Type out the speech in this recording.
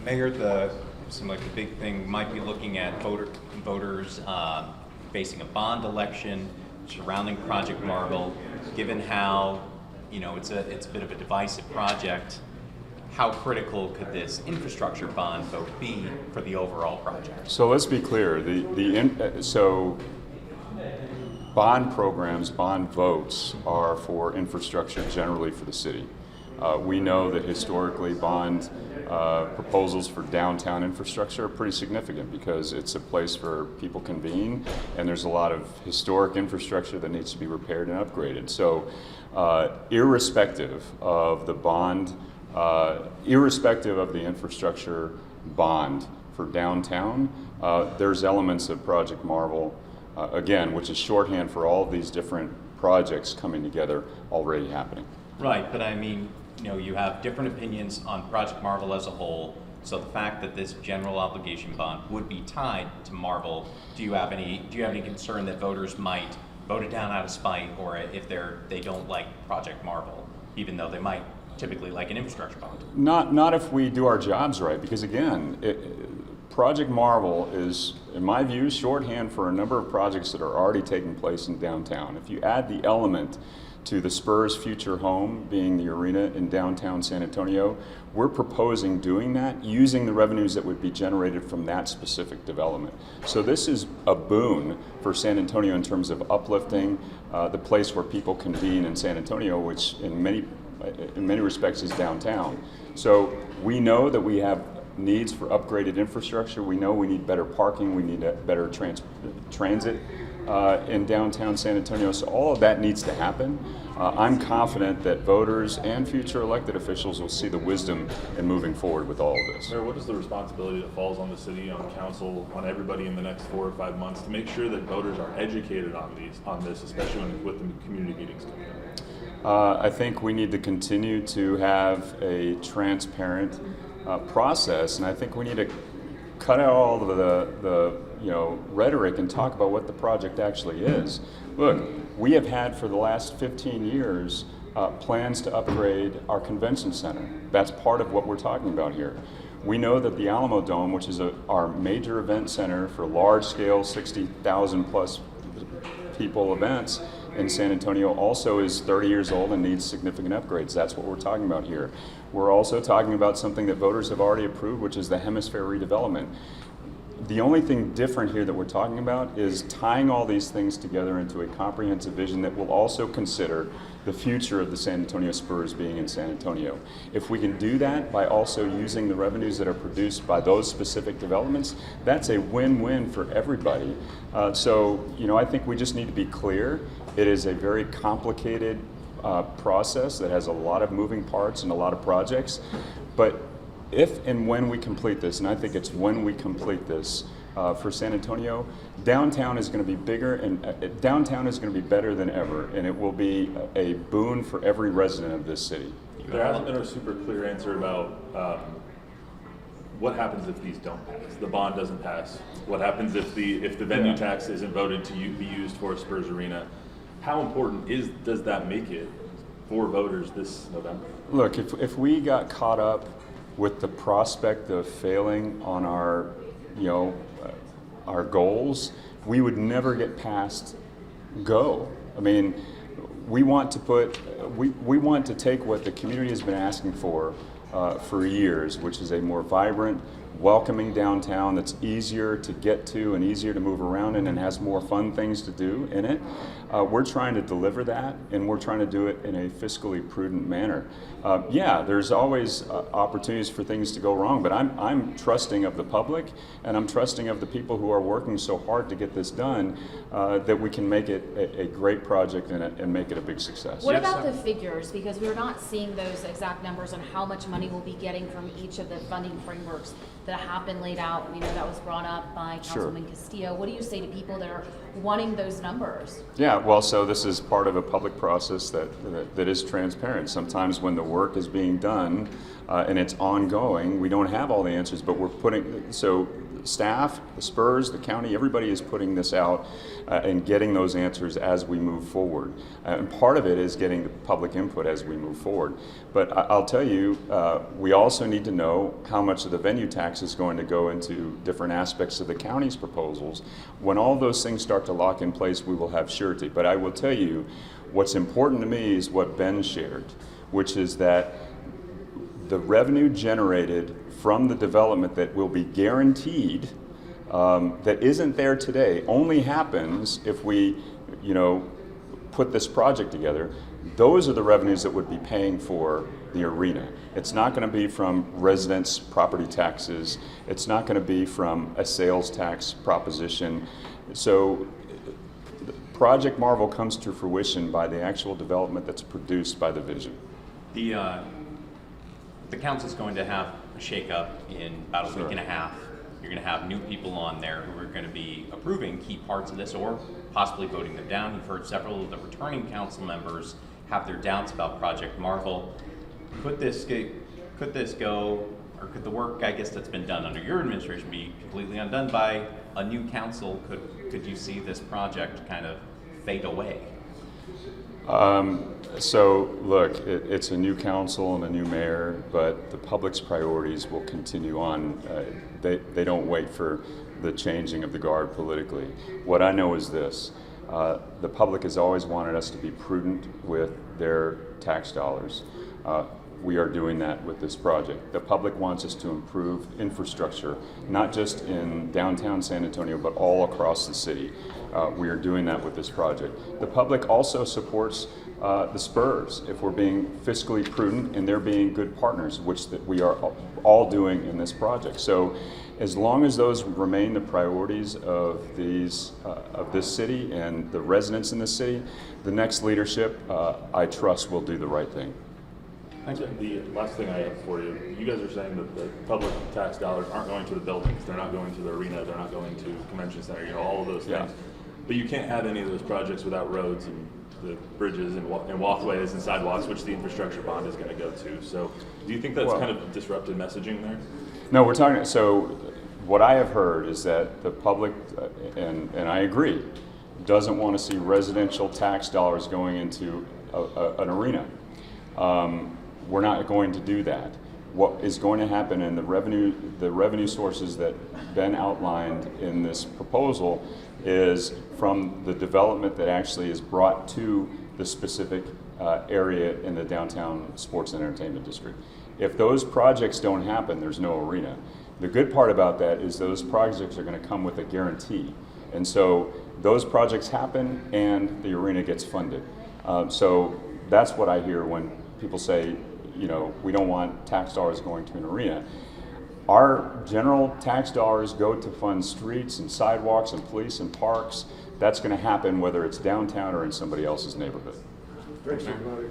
Mayor, seems like the big thing might be looking at voters facing a bond election surrounding Project Marble. Given how it's a bit of a divisive project, how critical could this infrastructure bond vote be for the overall project? So let's be clear. So bond programs, bond votes are for infrastructure generally for the city. We know that historically bond proposals for downtown infrastructure are pretty significant because it's a place where people convene and there's a lot of historic infrastructure that needs to be repaired and upgraded. So irrespective of the bond, irrespective of the infrastructure bond for downtown, there's elements of Project Marble, again, which is shorthand for all of these different projects coming together already happening. Right, but I mean, you have different opinions on Project Marble as a whole. So the fact that this general obligation bond would be tied to Marble, do you have any concern that voters might vote it down out of spite, or if they don't like Project Marble, even though they might typically like an infrastructure bond? Not if we do our jobs right, because again, Project Marble is, in my view, shorthand for a number of projects that are already taking place in downtown. If you add the element to the Spurs' future home being the arena in downtown San Antonio, we're proposing doing that using the revenues that would be generated from that specific development. So this is a boon for San Antonio in terms of uplifting the place where people convene in San Antonio, which in many respects is downtown. So we know that we have needs for upgraded infrastructure. We know we need better parking. We need a better transit in downtown San Antonio. So all of that needs to happen. I'm confident that voters and future elected officials will see the wisdom in moving forward with all of this. Mayor, what is the responsibility that falls on the city, on council, on everybody in the next 4 or 5 months to make sure that voters are educated on this, especially with the community meetings coming up? I think we need to continue to have a transparent process, and I think we need to cut out all of the rhetoric and talk about what the project actually is. Look, we have had for the last 15 years plans to upgrade our convention center. That's part of what we're talking about here. We know that the Alamo Dome, which is our major event center for large-scale 60,000 plus people events in San Antonio, also is 30 years old and needs significant upgrades. That's what we're talking about here. We're also talking about something that voters have already approved, which is the hemisphere redevelopment. The only thing different here that we're talking about is tying all these things together into a comprehensive vision that will also consider the future of the San Antonio Spurs being in San Antonio. If we can do that by also using the revenues that are produced by those specific developments, that's a win-win for everybody. So I think we just need to be clear. It is a very complicated process that has a lot of moving parts and a lot of projects, but if and when we complete this, and I think it's when we complete this for San Antonio, downtown is going to be bigger and downtown is going to be better than ever, and it will be a boon for every resident of this city. There hasn't been a super clear answer about what happens if these don't pass. The bond doesn't pass. What happens if the venue tax isn't voted to be used for Spurs Arena? How important does that make it for voters this November? Look, if we got caught up with the prospect of failing on our goals, we would never get past go. I mean, we want to take what the community has been asking for years, which is a more vibrant, welcoming downtown that's easier to get to and easier to move around in and has more fun things to do in it. We're trying to deliver that, and we're trying to do it in a fiscally prudent manner. There's always opportunities for things to go wrong, but I'm trusting of the public, and I'm trusting of the people who are working so hard to get this done that we can make it a great project and make it a big success. What about the figures? Because we're not seeing those exact numbers on how much money we'll be getting from each of the funding frameworks that have been laid out. We know that was brought up by Councilman Castillo. What do you say to people that are wanting those numbers. Yeah, well, so this is part of a public process that is transparent. Sometimes when the work is being done and it's ongoing, we don't have all the answers, but we're putting, so staff, the Spurs, the county, everybody is putting this out and getting those answers as we move forward. And part of it is getting the public input as we move forward. But I'll tell you, we also need to know how much of the venue tax is going to go into different aspects of the county's proposals. When all those things start to lock in place, we will have surety. But I will tell you, what's important to me is what Ben shared, which is that the revenue generated from the development that will be guaranteed, that isn't there today, only happens if we, put this project together. Those are the revenues that would be paying for the arena. It's not going to be from residents' property taxes. It's not going to be from a sales tax proposition. So Project Marvel comes to fruition by the actual development that's produced by the vision. The council's going to have a shakeup in about a Sure. week and a half. You're going to have new people on there who are going to be approving key parts of this or possibly voting them down. You've heard several of the returning council members have their doubts about Project Marvel. Could this go, or could the work, I guess, that's been done under your administration be completely undone by a new council? Could you see this project kind of fade away? So look, it's a new council and a new mayor, but the public's priorities will continue on. They don't wait for the changing of the guard politically. What I know is this, the public has always wanted us to be prudent with their tax dollars. We are doing that with this project. The public wants us to improve infrastructure, not just in downtown San Antonio, but all across the city. We are doing that with this project. The public also supports the Spurs if we're being fiscally prudent and they're being good partners, which that we are all doing in this project. So as long as those remain the priorities of this city and the residents in this city, the next leadership, I trust, will do the right thing. The last thing I have for you, you guys are saying that the public tax dollars aren't going to the buildings, they're not going to the arena, they're not going to convention center, all of those things. Yeah. But you can't have any of those projects without roads and the bridges and walkways and sidewalks, which the infrastructure bond is going to go to. So do you think that's kind of disrupted messaging there? No, we're talking, so what I have heard is that the public, and I agree, doesn't want to see residential tax dollars going into an arena. We're not going to do that. What is going to happen in the revenue sources that Ben outlined in this proposal is from the development that actually is brought to the specific area in the downtown sports and entertainment district. If those projects don't happen, there's no arena. The good part about that is those projects are going to come with a guarantee. And so those projects happen and the arena gets funded. So that's what I hear when people say, we don't want tax dollars going to an arena. Our general tax dollars go to fund streets and sidewalks and police and parks. That's going to happen whether it's downtown or in somebody else's neighborhood. Thanks, everybody.